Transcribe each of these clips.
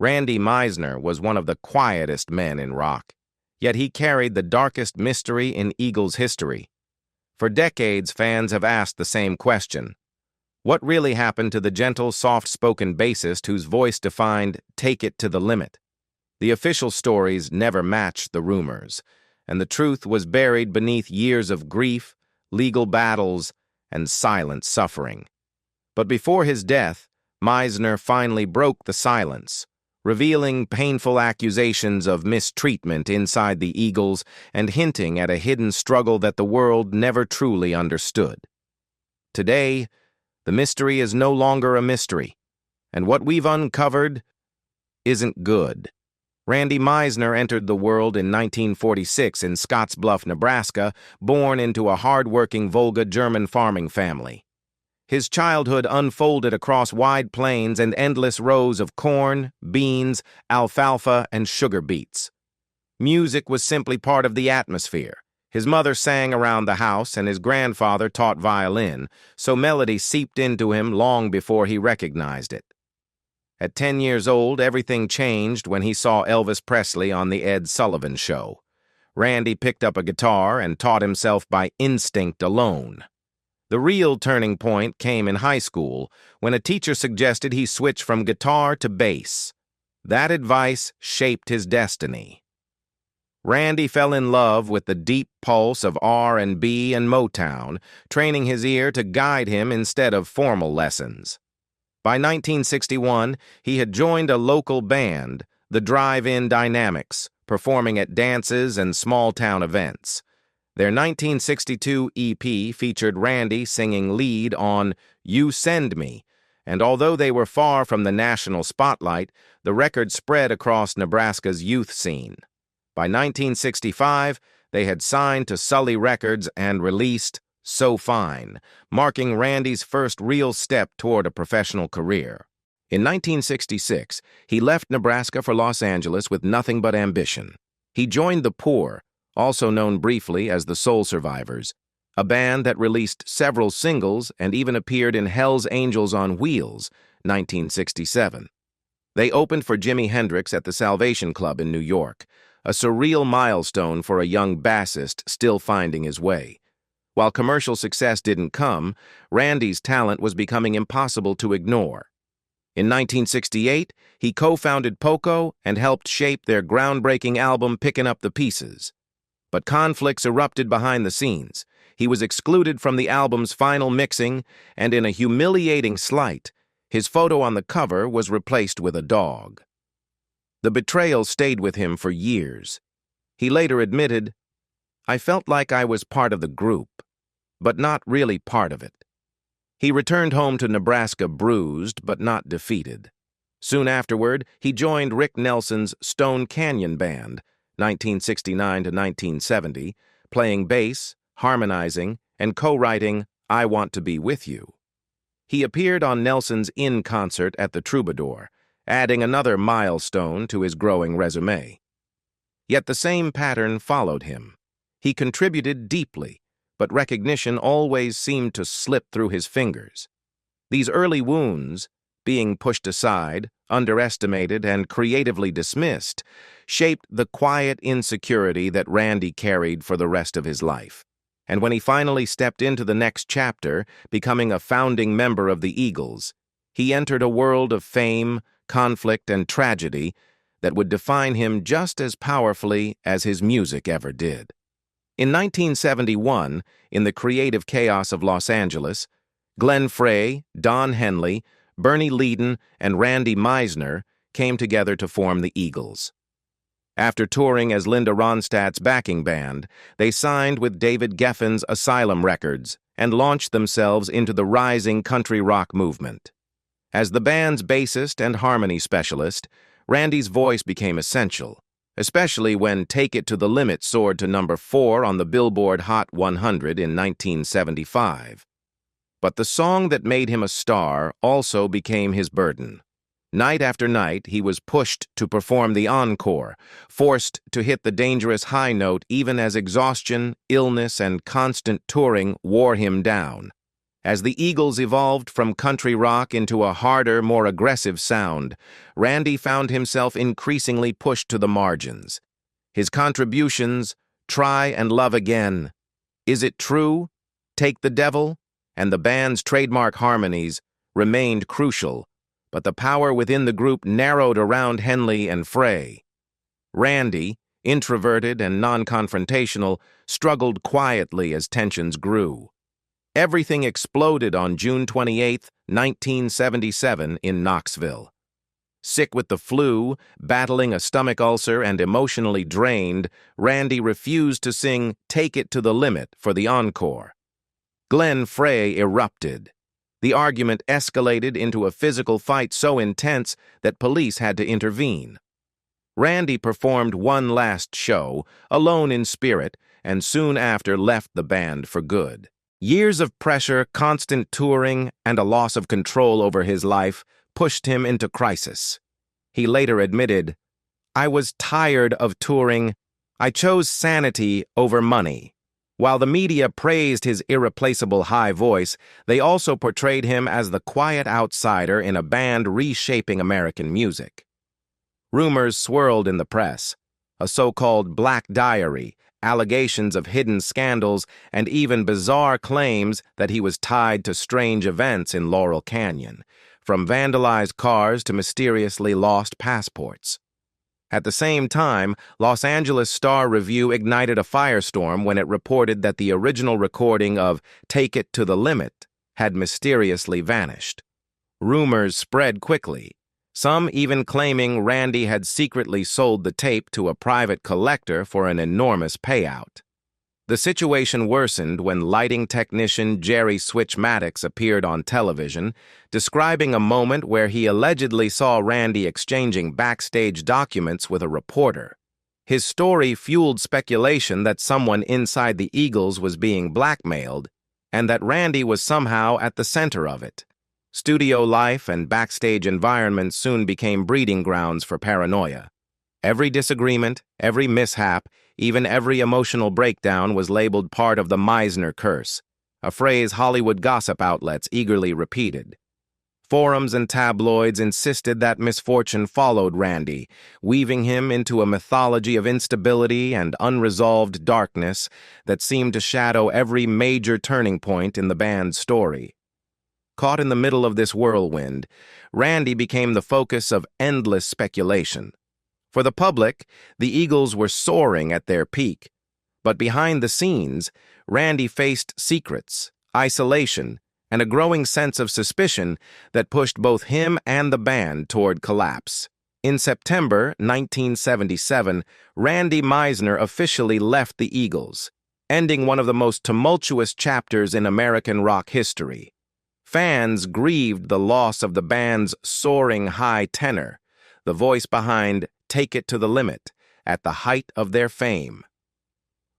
Randy Meisner was one of the quietest men in rock, yet he carried the darkest mystery in Eagles history. For decades, fans have asked the same question. What really happened to the gentle, soft-spoken bassist whose voice defined "Take It to the Limit"? The official stories never matched the rumors, and the truth was buried beneath years of grief, legal battles, and silent suffering. But before his death, Meisner finally broke the silence, revealing painful accusations of mistreatment inside the Eagles and hinting at a hidden struggle that the world never truly understood. Today, the mystery is no longer a mystery, and what we've uncovered isn't good. Randy Meisner entered the world in 1946 in Scottsbluff, Nebraska, born into a hard-working Volga German farming family. His childhood unfolded across wide plains and endless rows of corn, beans, alfalfa, and sugar beets. Music was simply part of the atmosphere. His mother sang around the house and his grandfather taught violin, so melody seeped into him long before he recognized it. At 10 years old, everything changed when he saw Elvis Presley on The Ed Sullivan Show. Randy picked up a guitar and taught himself by instinct alone. The real turning point came in high school, when a teacher suggested he switch from guitar to bass. That advice shaped his destiny. Randy fell in love with the deep pulse of R&B and Motown, training his ear to guide him instead of formal lessons. By 1961, he had joined a local band, the Drive-In Dynamics, performing at dances and small-town events. Their 1962 EP featured Randy singing lead on "You Send Me," and although they were far from the national spotlight, the record spread across Nebraska's youth scene. By 1965, they had signed to Sully Records and released "So Fine," marking Randy's first real step toward a professional career. In 1966, he left Nebraska for Los Angeles with nothing but ambition. He joined the Poor, also known briefly as the Soul Survivors, a band that released several singles and even appeared in Hell's Angels on Wheels, 1967. They opened for Jimi Hendrix at the Salvation Club in New York, a surreal milestone for a young bassist still finding his way. While commercial success didn't come, Randy's talent was becoming impossible to ignore. In 1968, he co-founded Poco and helped shape their groundbreaking album Pickin' Up the Pieces. But conflicts erupted behind the scenes. He was excluded from the album's final mixing, and in a humiliating slight, his photo on the cover was replaced with a dog. The betrayal stayed with him for years. He later admitted, "I felt like I was part of the group, but not really part of it." He returned home to Nebraska bruised but not defeated. Soon afterward, he joined Rick Nelson's Stone Canyon Band, 1969 to 1970, playing bass, harmonizing, and co-writing "I Want to Be With You." He appeared on Nelson's In Concert at the Troubadour, adding another milestone to his growing resume. Yet the same pattern followed him. He contributed deeply, but recognition always seemed to slip through his fingers. These early wounds, being pushed aside, underestimated, and creatively dismissed, shaped the quiet insecurity that Randy carried for the rest of his life. And when he finally stepped into the next chapter, becoming a founding member of the Eagles, he entered a world of fame, conflict, and tragedy that would define him just as powerfully as his music ever did. In 1971, in the creative chaos of Los Angeles, Glenn Frey, Don Henley, Bernie Leadon, and Randy Meisner came together to form the Eagles. After touring as Linda Ronstadt's backing band, they signed with David Geffen's Asylum Records and launched themselves into the rising country rock movement. As the band's bassist and harmony specialist, Randy's voice became essential, especially when Take It to the Limit soared to number 4 on the Billboard Hot 100 in 1975. But the song that made him a star also became his burden. Night after night, he was pushed to perform the encore, forced to hit the dangerous high note even as exhaustion, illness, and constant touring wore him down. As the Eagles evolved from country rock into a harder, more aggressive sound, Randy found himself increasingly pushed to the margins. His contributions, Try and Love Again, Is It True, Take the Devil, and the band's trademark harmonies remained crucial, but the power within the group narrowed around Henley and Frey. Randy, introverted and non-confrontational, struggled quietly as tensions grew. Everything exploded on June 28, 1977, in Knoxville. Sick with the flu, battling a stomach ulcer, and emotionally drained, Randy refused to sing Take It to the Limit for the encore. Glenn Frey erupted. The argument escalated into a physical fight so intense that police had to intervene. Randy performed one last show, alone in spirit, and soon after left the band for good. Years of pressure, constant touring, and a loss of control over his life pushed him into crisis. He later admitted, "I was tired of touring. I chose sanity over money." While the media praised his irreplaceable high voice, they also portrayed him as the quiet outsider in a band reshaping American music. Rumors swirled in the press. A so-called Black Diary, allegations of hidden scandals, and even bizarre claims that he was tied to strange events in Laurel Canyon, from vandalized cars to mysteriously lost passports. At the same time, Los Angeles Star-Review ignited a firestorm when it reported that the original recording of Take It to the Limit had mysteriously vanished. Rumors spread quickly, some even claiming Randy had secretly sold the tape to a private collector for an enormous payout. The situation worsened when lighting technician Jerry Switch Maddox appeared on television, describing a moment where he allegedly saw Randy exchanging backstage documents with a reporter. His story fueled speculation that someone inside the Eagles was being blackmailed, and that Randy was somehow at the center of it. Studio life and backstage environments soon became breeding grounds for paranoia. Every disagreement, every mishap, even every emotional breakdown was labeled part of the Meisner curse, a phrase Hollywood gossip outlets eagerly repeated. Forums and tabloids insisted that misfortune followed Randy, weaving him into a mythology of instability and unresolved darkness that seemed to shadow every major turning point in the band's story. Caught in the middle of this whirlwind, Randy became the focus of endless speculation. For the public, the Eagles were soaring at their peak, but behind the scenes, Randy faced secrets, isolation, and a growing sense of suspicion that pushed both him and the band toward collapse. In September 1977, Randy Meisner officially left the Eagles, ending one of the most tumultuous chapters in American rock history. Fans grieved the loss of the band's soaring high tenor, the voice behind Take It to the Limit, at the height of their fame.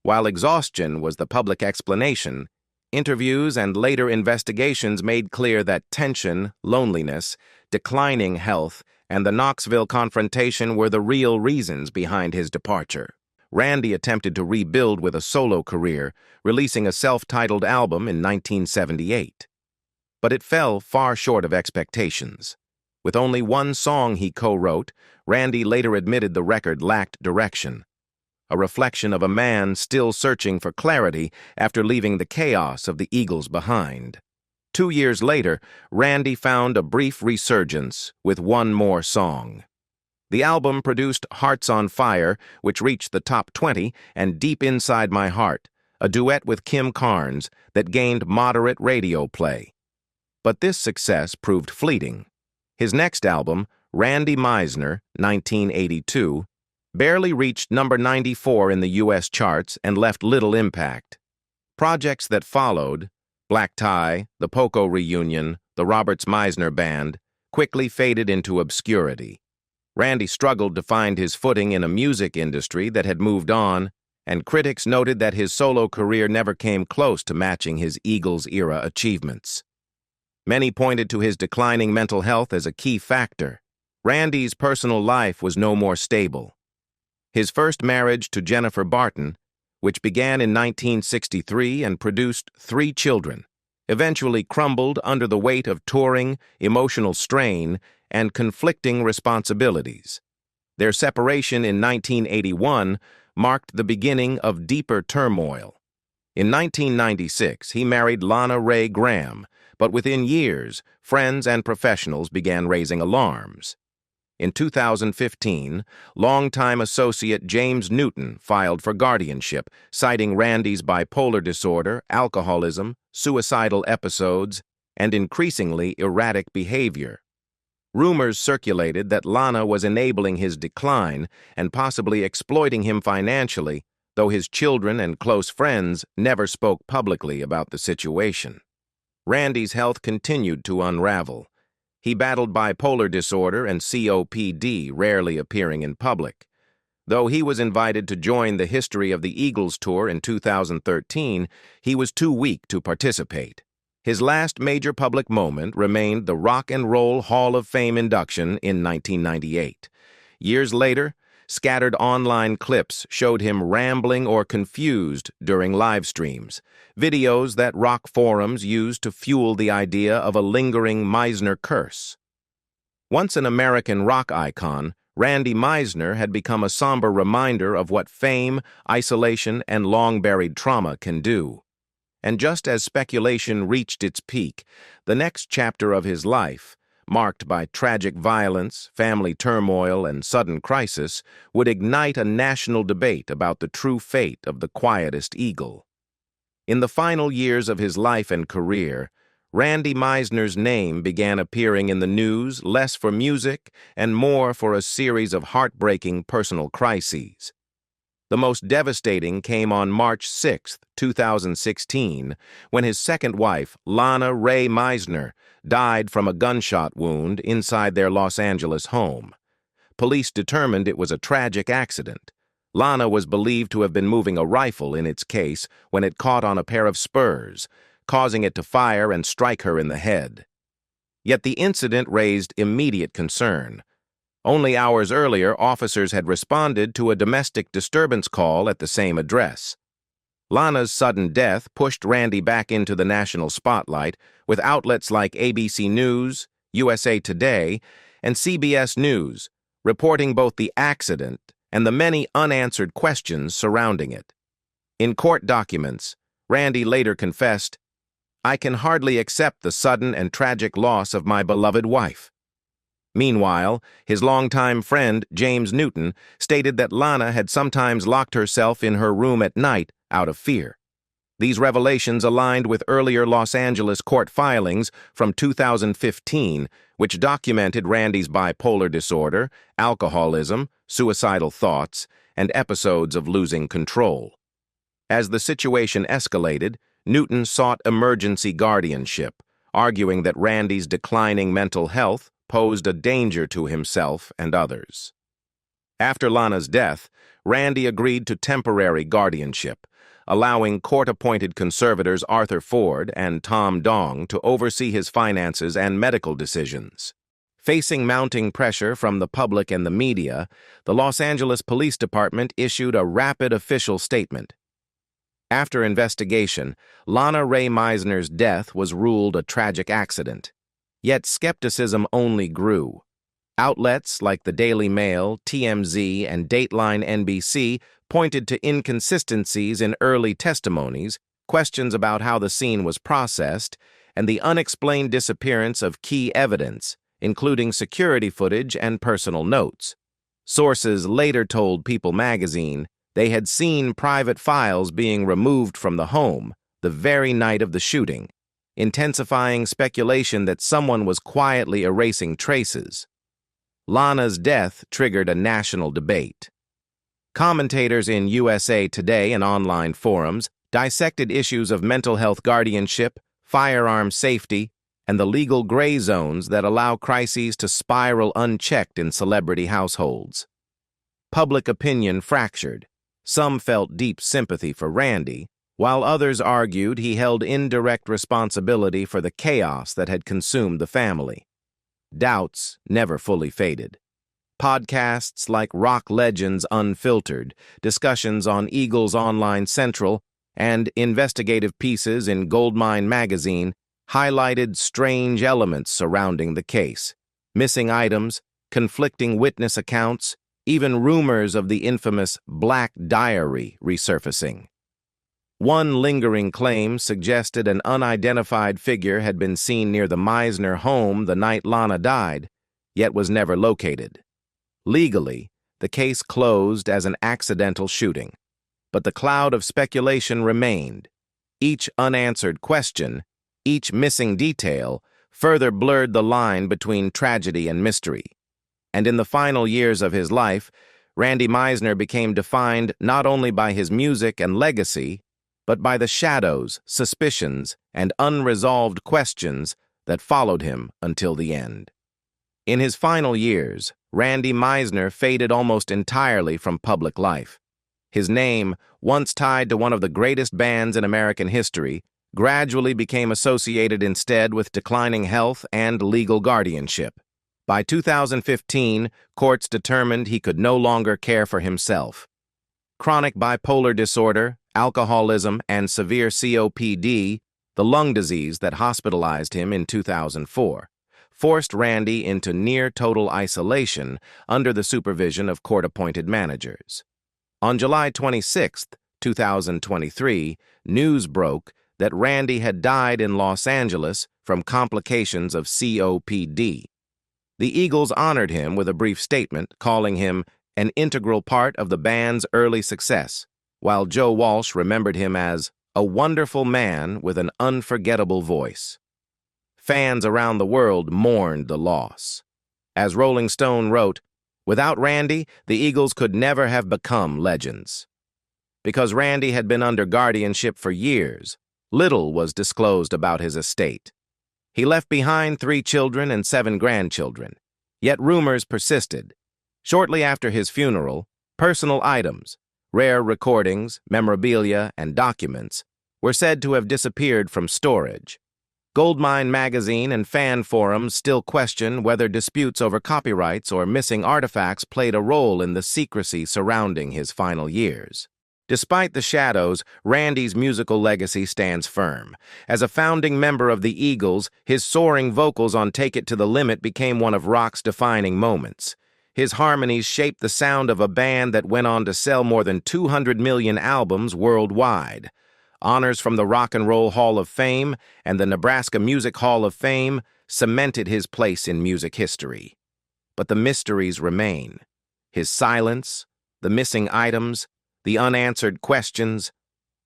While exhaustion was the public explanation, interviews and later investigations made clear that tension, loneliness, declining health, and the Knoxville confrontation were the real reasons behind his departure. Randy attempted to rebuild with a solo career, releasing a self-titled album in 1978. But it fell far short of expectations. With only one song he co-wrote, Randy later admitted the record lacked direction, a reflection of a man still searching for clarity after leaving the chaos of the Eagles behind. 2 years later, Randy found a brief resurgence with one more song. The album produced Hearts on Fire, which reached the top 20, and Deep Inside My Heart, a duet with Kim Carnes that gained moderate radio play. But this success proved fleeting. His next album, Randy Meisner, 1982, barely reached number 94 in the U.S. charts and left little impact. Projects that followed, Black Tie, the Poco Reunion, the Roberts Meisner Band, quickly faded into obscurity. Randy struggled to find his footing in a music industry that had moved on, and critics noted that his solo career never came close to matching his Eagles-era achievements. Many pointed to his declining mental health as a key factor. Randy's personal life was no more stable. His first marriage to Jennifer Barton, which began in 1963 and produced 3 children, eventually crumbled under the weight of touring, emotional strain, and conflicting responsibilities. Their separation in 1981 marked the beginning of deeper turmoil. In 1996, he married Lana Ray Graham, but within years, friends and professionals began raising alarms. In 2015, longtime associate James Newton filed for guardianship, citing Randy's bipolar disorder, alcoholism, suicidal episodes, and increasingly erratic behavior. Rumors circulated that Lana was enabling his decline and possibly exploiting him financially, though his children and close friends never spoke publicly about the situation. Randy's health continued to unravel. He battled bipolar disorder and COPD, rarely appearing in public. Though he was invited to join the History of the Eagles tour in 2013, he was too weak to participate. His last major public moment remained the Rock and Roll Hall of Fame induction in 1998. Years later, scattered online clips showed him rambling or confused during live streams, videos that rock forums used to fuel the idea of a lingering Meisner curse. Once an American rock icon, Randy Meisner had become a somber reminder of what fame, isolation, and long-buried trauma can do. And just as speculation reached its peak, the next chapter of his life, marked by tragic violence, family turmoil, and sudden crisis, would ignite a national debate about the true fate of the quietest eagle. In the final years of his life and career, Randy Meisner's name began appearing in the news less for music and more for a series of heartbreaking personal crises. The most devastating came on March 6, 2016, when his second wife, Lana Ray Meisner, died from a gunshot wound inside their Los Angeles home. Police determined it was a tragic accident. Lana was believed to have been moving a rifle in its case when it caught on a pair of spurs, causing it to fire and strike her in the head. Yet the incident raised immediate concern. Only hours earlier, officers had responded to a domestic disturbance call at the same address. Lana's sudden death pushed Randy back into the national spotlight, with outlets like ABC News, USA Today, and CBS News reporting both the accident and the many unanswered questions surrounding it. In court documents, Randy later confessed, "I can hardly accept the sudden and tragic loss of my beloved wife." Meanwhile, his longtime friend, James Newton, stated that Lana had sometimes locked herself in her room at night out of fear. These revelations aligned with earlier Los Angeles court filings from 2015, which documented Randy's bipolar disorder, alcoholism, suicidal thoughts, and episodes of losing control. As the situation escalated, Newton sought emergency guardianship, arguing that Randy's declining mental health posed a danger to himself and others. After Lana's death, Randy agreed to temporary guardianship, allowing court-appointed conservators Arthur Ford and Tom Dong to oversee his finances and medical decisions. Facing mounting pressure from the public and the media, the Los Angeles Police Department issued a rapid official statement. After investigation, Lana Ray Meisner's death was ruled a tragic accident. Yet skepticism only grew. Outlets like the Daily Mail, TMZ, and Dateline NBC pointed to inconsistencies in early testimonies, questions about how the scene was processed, and the unexplained disappearance of key evidence, including security footage and personal notes. Sources later told People magazine they had seen private files being removed from the home the very night of the shooting, intensifying speculation that someone was quietly erasing traces. Lana's death triggered a national debate. Commentators in USA Today and online forums dissected issues of mental health guardianship, firearm safety, and the legal gray zones that allow crises to spiral unchecked in celebrity households. Public opinion fractured. Some felt deep sympathy for Randy, while others argued he held indirect responsibility for the chaos that had consumed the family. Doubts never fully faded. Podcasts like Rock Legends Unfiltered, discussions on Eagles Online Central, and investigative pieces in Goldmine magazine highlighted strange elements surrounding the case: missing items, conflicting witness accounts, even rumors of the infamous Black Diary resurfacing. One lingering claim suggested an unidentified figure had been seen near the Meisner home the night Lana died, yet was never located. Legally, the case closed as an accidental shooting, but the cloud of speculation remained. Each unanswered question, each missing detail, further blurred the line between tragedy and mystery. And in the final years of his life, Randy Meisner became defined not only by his music and legacy, but by the shadows, suspicions, and unresolved questions that followed him until the end. In his final years, Randy Meisner faded almost entirely from public life. His name, once tied to one of the greatest bands in American history, gradually became associated instead with declining health and legal guardianship. By 2015, courts determined he could no longer care for himself. Chronic bipolar disorder, alcoholism, and severe COPD, the lung disease that hospitalized him in 2004, forced Randy into near-total isolation under the supervision of court-appointed managers. On July 26, 2023, news broke that Randy had died in Los Angeles from complications of COPD. The Eagles honored him with a brief statement, calling him an integral part of the band's early success, while Joe Walsh remembered him as a wonderful man with an unforgettable voice. Fans around the world mourned the loss. As Rolling Stone wrote, "Without Randy, the Eagles could never have become legends." Because Randy had been under guardianship for years, little was disclosed about his estate. He left behind 3 children and 7 grandchildren, yet rumors persisted. Shortly after his funeral, personal items, rare recordings, memorabilia, and documents, were said to have disappeared from storage. Goldmine magazine and fan forums still question whether disputes over copyrights or missing artifacts played a role in the secrecy surrounding his final years. Despite the shadows, Randy's musical legacy stands firm. As a founding member of the Eagles, his soaring vocals on Take It to the Limit became one of rock's defining moments. His harmonies shaped the sound of a band that went on to sell more than 200 million albums worldwide. Honors from the Rock and Roll Hall of Fame and the Nebraska Music Hall of Fame cemented his place in music history. But the mysteries remain. His silence, the missing items, the unanswered questions,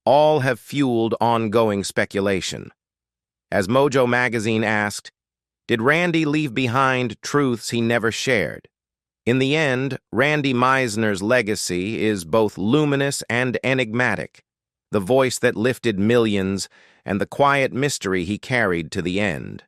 all have fueled ongoing speculation. As Mojo magazine asked, did Randy leave behind truths he never shared? In the end, Randy Meisner's legacy is both luminous and enigmatic, the voice that lifted millions and the quiet mystery he carried to the end.